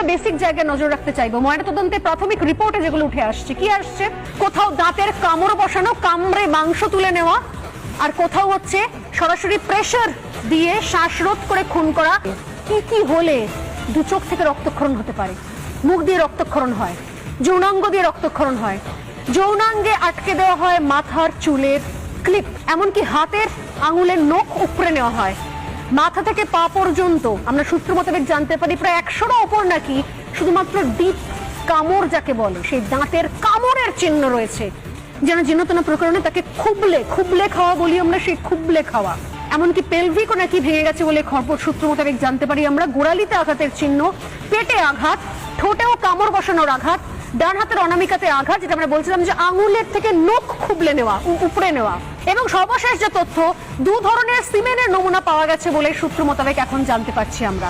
Basic জায়গায় নজর রাখতে চাইবো। ময়নাতদন্তে প্রাথমিক রিপোর্টে যেগুলো উঠে আসছে, কি আসছে? কোথাও দাঁতের কামড় বসানো, কামড়ে মাংস তুলে নেওয়া, আর কোথাও হচ্ছে সরাসরি প্রেসার দিয়ে শ্বাসরোধ করে খুন করা। কি কি হলে দু চোখ থেকে রক্তক্ষরণ হতে পারে? মুখ দিয়ে রক্তক্ষরণ হয়, যৌনাঙ্গ দিয়ে রক্তক্ষরণ হয়, যৌনাঙ্গে আটকে দেওয়া হয় মাথার চুলের ক্লিপ, এমনকি হাতের আঙুলের নখ উপড়ে নেওয়া হয়। মাথা থেকে পা পর্যন্ত আমরা সূত্র মোতাবেক জানতে পারি প্রায় 100র ওপর নাকি শুধুমাত্র ডিপ কামড় যাকে বলে সেই দাঁতের কামড়ের চিহ্ন রয়েছে। যেন জীর্ণতনা প্রকরণে তাকে খুবলে খাওয়া বলি আমরা, সেই খুবলে খাওয়া। এমনকি পেলভিকও নাকি ভেঙে গেছে বলে খবর সূত্র মোতাবেক জানতে পারি আমরা। গোড়ালিতে আঘাতের চিহ্ন, পেটে আঘাত, ঠোঁটেও কামড় বসানোর আঘাত, ডান হাতের অনামিকাতে আঘাত, যেটা আমরা বলছিলাম যে আঙুলের থেকে নখ খুবলে নেওয়া, উপড়ে নেওয়া। এবং সর্বশেষ যে তথ্য, 2 ধরনের সিমেনের নমুনা পাওয়া গেছে বলে সূত্র মোতাবেক এখন জানতে পারছি আমরা।